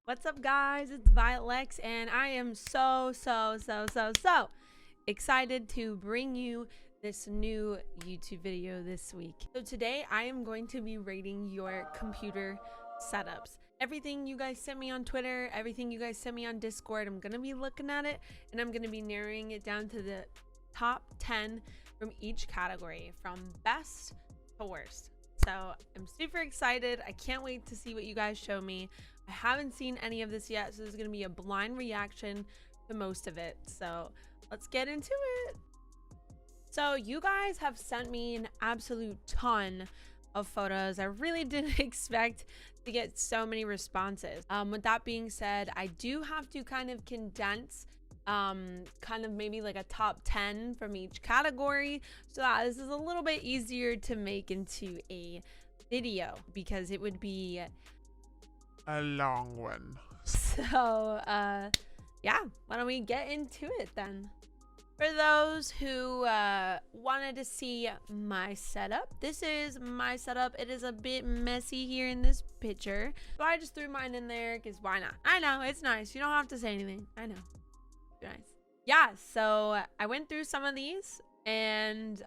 What's up, guys? It's Violet Lex, and I am so excited to bring you this new YouTube video this week. So today I am going to be rating your computer setups. Everything you guys sent me on Twitter, everything you guys sent me on Discord, I'm gonna be looking at it and I'm gonna be narrowing it down to the top 10 from each category, from best to worst. So I'm super excited. I can't wait to see what you guys show me. I haven't seen any of this yet, so this is going to be a blind reaction to most of it. So let's get into it. So you guys have sent me an absolute ton of photos. I really didn't expect to get so many responses. With that being said, I do have to kind of condense kind of maybe like a top 10 from each category, so that this is a little bit easier to make into a video, because it would be a long one. So yeah, why don't we get into it then? For those who wanted to see my setup, this is my setup. It is a bit messy here in this picture, but I just threw mine in there because why not? I know, it's nice. You don't have to say anything. I know. Nice. Yeah, so I went through some of these, and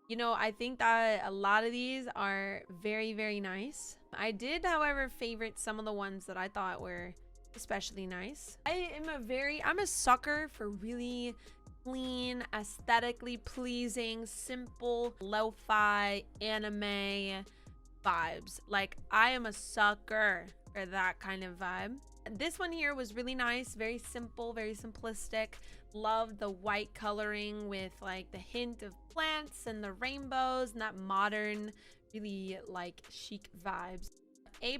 you know, I think that a lot of these are very nice. I did, however, favorite some of the ones that I thought were especially nice. I'm a sucker for really clean, aesthetically pleasing, simple lo-fi anime vibes. Like, I am a sucker for that kind of vibe. This one here was really nice, very simple, very simplistic. Love the white coloring with like the hint of plants and the rainbows and that modern, really like chic vibes. A+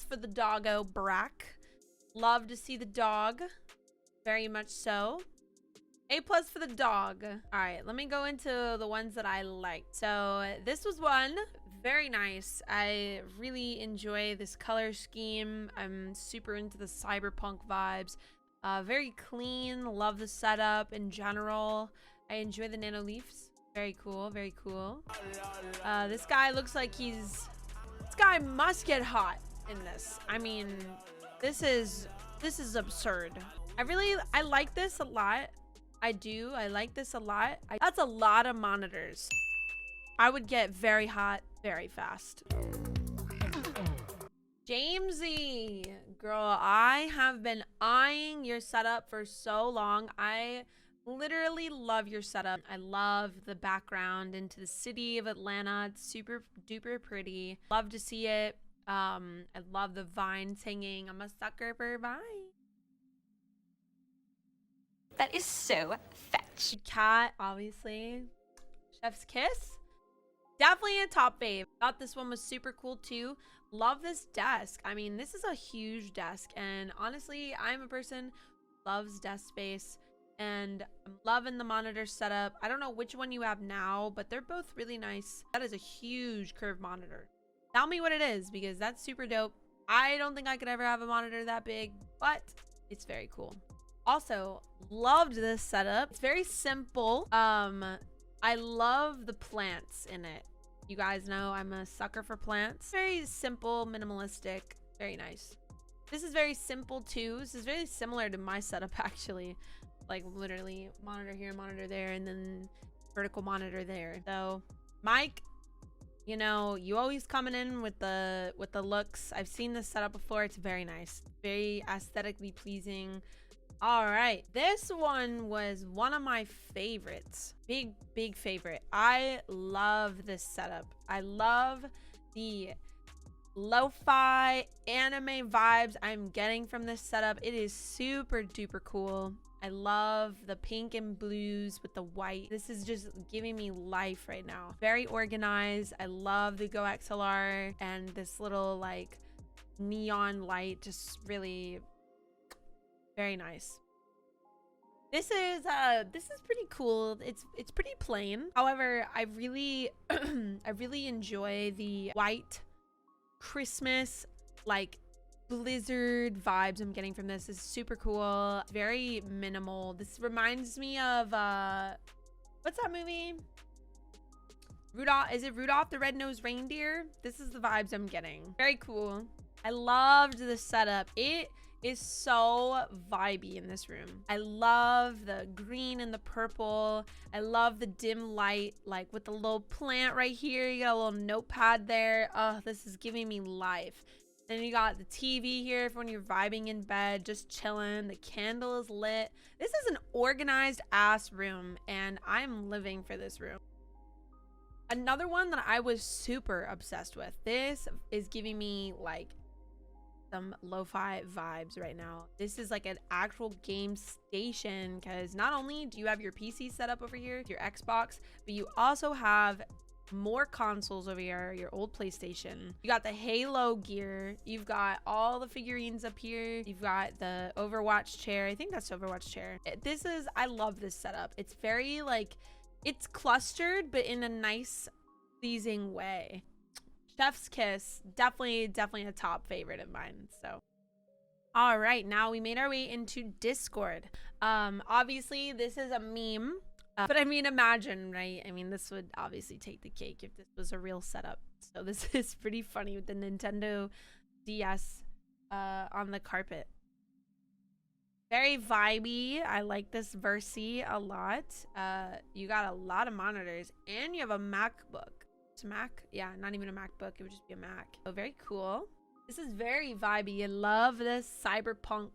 for the doggo Brack. Love to see the dog, very much so. A+ for the dog. All right, let me go into the ones that I liked. So this was one. Very nice. I really enjoy this color scheme. I'm super into the cyberpunk vibes. Very clean. Love the setup in general. I enjoy the nano leaves. Very cool. Very cool. This guy looks like this guy must get hot in this. I mean, this is absurd. I like this a lot. I do. I like this a lot. That's a lot of monitors. I would get very hot very fast. Jamesy, girl, I have been eyeing your setup for so long. I literally love your setup. I love the background into the city of Atlanta. It's super duper pretty. Love to see it. I love the vines hanging. I'm a sucker for vines. That is so fetch. Cat, obviously. Chef's kiss. Definitely a top fave. Thought this one was super cool too. Love this desk. I mean, this is a huge desk, and honestly, I'm a person who loves desk space, and I'm loving the monitor setup. I don't know which one you have now, but they're both really nice. That is a huge curved monitor. Tell me what it is, because that's super dope. I don't think I could ever have a monitor that big, but it's very cool. Also, loved this setup. It's very simple. I love the plants in it. You guys know I'm a sucker for plants. Very simple, minimalistic, very nice. This is very simple too. This is very similar to my setup actually. Like literally monitor here, monitor there, and then vertical monitor there. So Mike, you know, you always coming in with the looks. I've seen this setup before. It's very nice. Very aesthetically pleasing. All right, this one was one of my favorites. Big favorite. I love this setup. I love the lo-fi anime vibes I'm getting from this setup. It is super duper cool. I love the pink and blues with the white. This is just giving me life right now. Very organized. I love the Go XLR and this little like neon light. Just really very nice. This is pretty cool. It's pretty plain. However, I really I really enjoy the white Christmas like blizzard vibes I'm getting from this. Is super cool. It's very minimal. This reminds me of what's that movie? Rudolph, is it Rudolph the Red-Nosed Reindeer? This is the vibes I'm getting. Very cool. I loved the setup. It is so vibey in this room. I love the green and the purple. I love the dim light, like with the little plant right here. You got a little notepad there. Oh, this is giving me life. Then you got the TV here for when you're vibing in bed, just chilling. The candle is lit. This is an organized ass room, and I'm living for this room. Another one that I was super obsessed with. This is giving me like some lo-fi vibes right now. This is like an actual game station, because not only do you have your PC set up over here, your Xbox, but you also have more consoles over here, your old PlayStation. You got the Halo gear. You've got all the figurines up here. You've got the Overwatch chair. I think that's the Overwatch chair. I love this setup. It's very like, it's clustered, but in a nice, pleasing way. Chef's Kiss, definitely a top favorite of mine. So all right, now we made our way into Discord. Obviously this is a meme, but I mean, imagine, right? I mean, this would obviously take the cake if this was a real setup. So this is pretty funny with the Nintendo DS on the carpet. Very vibey. I like this Versi a lot. You got a lot of monitors, and you have a MacBook. It's a Mac? Yeah, not even a MacBook. It would just be a Mac. Oh, very cool. This is very vibey. I love this cyberpunk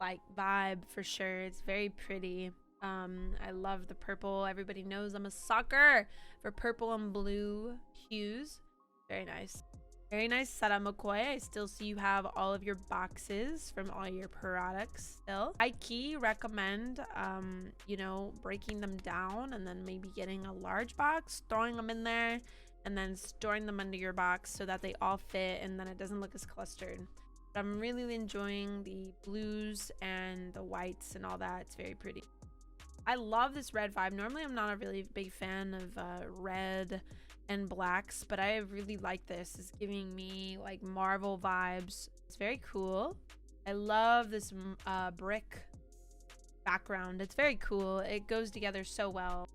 like vibe for sure. It's very pretty. I love the purple. Everybody knows I'm a sucker for purple and blue hues. Very nice. Very nice setup, McCoy. I still see you have all of your boxes from all your products still. I key recommend, you know, breaking them down and then maybe getting a large box, throwing them in there, and then storing them under your box so that they all fit and then it doesn't look as clustered. But I'm really enjoying the blues and the whites and all that. It's very pretty. I love this red vibe. Normally, I'm not a really big fan of red and blacks, but I really like this. It's giving me like Marvel vibes. It's very cool. I love this brick background. It's very cool. It goes together so well.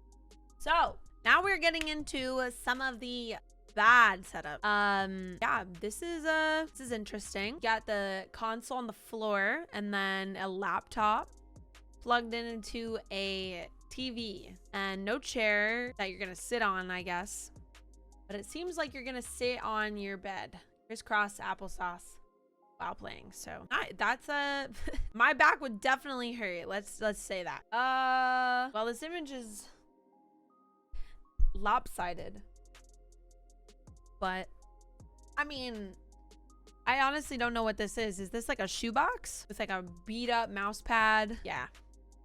So now we're getting into some of the bad setup. Yeah, this is interesting. You got the console on the floor and then a laptop plugged in into a TV and no chair that you're gonna sit on, I guess. But it seems like you're gonna sit on your bed, crisscross applesauce, while playing. So that's a my back would definitely hurt. Let's say that. Well, this image is lopsided, but I mean, I honestly don't know what this is. Is this like a shoebox with like a beat up mouse pad? Yeah,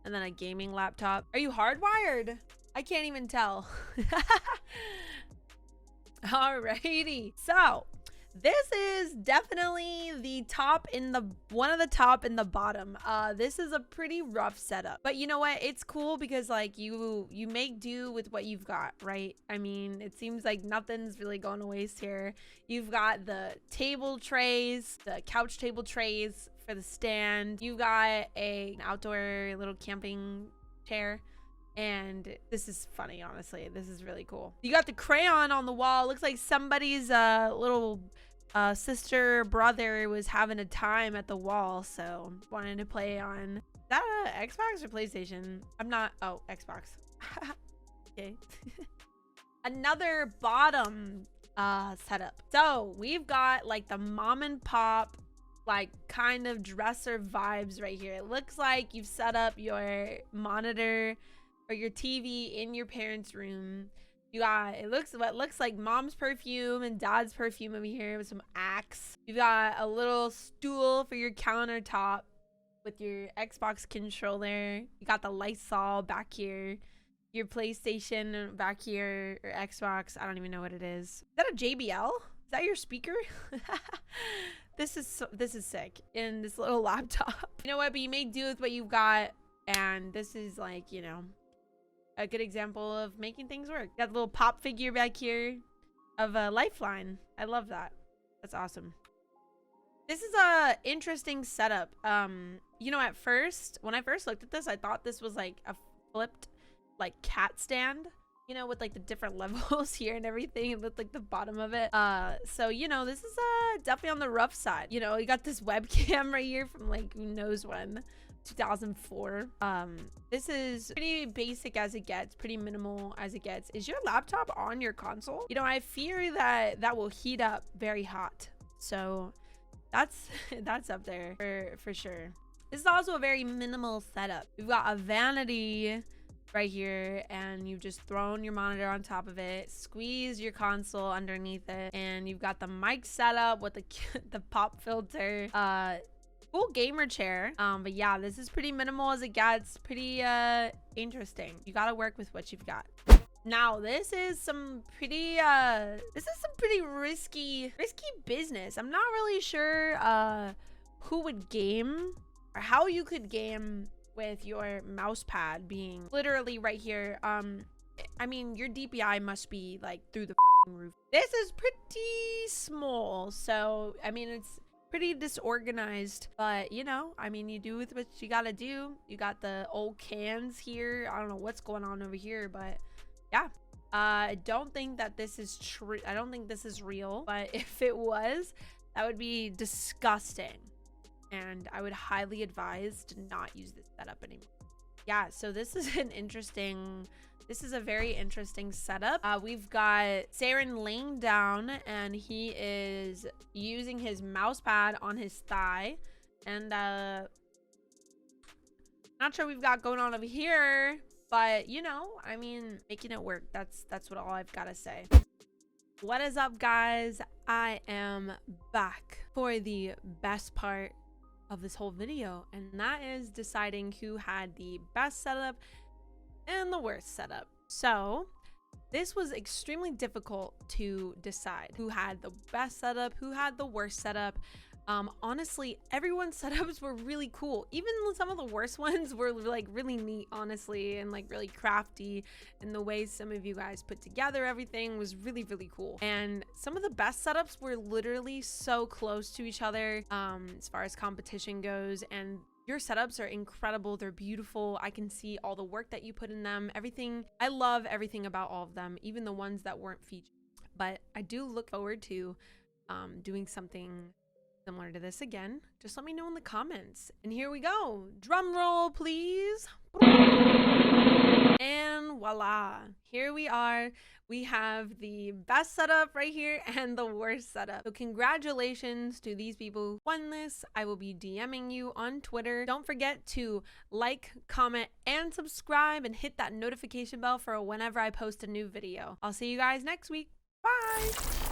and then a gaming laptop. Are you hardwired? I can't even tell. Alrighty, so this is definitely the top in the one of the top in the bottom. This is a pretty rough setup, but you know what, it's cool because like you make do with what you've got, right? I mean, it seems like nothing's really going to waste here. You've got the table trays, the couch table trays for the stand. You got an outdoor little camping chair. And this is funny, honestly. This is really cool. You got the crayon on the wall. Looks like somebody's little sister, brother was having a time at the wall. So wanted to play on. Is that an Xbox or PlayStation? I'm not. Oh, Xbox. Okay. Another bottom setup. So we've got like the mom and pop, like kind of dresser vibes right here. It looks like you've set up your monitor or your TV in your parents' room. You got, it looks what looks like mom's perfume and dad's perfume over here with some Axe. You got a little stool for your countertop with your Xbox controller. You got the Lysol back here. Your PlayStation back here, or Xbox. I don't even know what it is. Is that a JBL? Is that your speaker? This is sick. In this little laptop. You know what? But you make do with what you've got, and this is like, you know, a good example of making things work. Got the little pop figure back here of a Lifeline. I love that. That's awesome. This is a interesting setup. You know, at first, when I first looked at this, I thought this was like a flipped like cat stand, you know, with like the different levels here and everything with like the bottom of it. So, you know, this is definitely on the rough side. You know, you got this webcam right here from like who knows when, 2004. This is pretty basic as it gets, pretty minimal as it gets. Is your laptop on your console? You know, I fear that that will heat up very hot. So that's that's up there for sure. This is also a very minimal setup. We've got a vanity right here, and you've just thrown your monitor on top of it, squeeze your console underneath it, and you've got the mic setup with the pop filter, cool gamer chair. But yeah, this is pretty minimal as it gets, pretty interesting. You gotta work with what you've got. Now this is some pretty risky business. I'm not really sure who would game or how you could game with your mouse pad being literally right here. I mean, your DPI must be like through the fucking roof. This is pretty small, so I mean, it's pretty disorganized, but you know, I mean, you do with what you gotta do. You got the old cans here. I don't know what's going on over here, but yeah. I don't think that this is true. I don't think this is real, but if it was, that would be disgusting. And I would highly advise to not use this setup anymore. Yeah, so this is a very interesting setup. We've got Saren laying down, and he is using his mouse pad on his thigh. And not sure we've got going on over here, but you know, I mean, making it work. That's what all I've got to say. What is up, guys? I am back for the best part of this whole video, and that is deciding who had the best setup and the worst setup. So this was extremely difficult to decide who had the best setup, who had the worst setup. Honestly, everyone's setups were really cool. Even some of the worst ones were like really neat, honestly, and like really crafty, and the way some of you guys put together everything was really, really cool. And some of the best setups were literally so close to each other as far as competition goes, and your setups are incredible. They're beautiful. I can see all the work that you put in them, everything. I love everything about all of them, even the ones that weren't featured. But I do look forward to doing something similar to this again. Just let me know in the comments. And here we go. Drum roll, please. And voila, here we are. We have the best setup right here and the worst setup. So congratulations to these people who won this. I will be DMing you on Twitter. Don't forget to like, comment, and subscribe, and hit that notification bell for whenever I post a new video. I'll see you guys next week. Bye.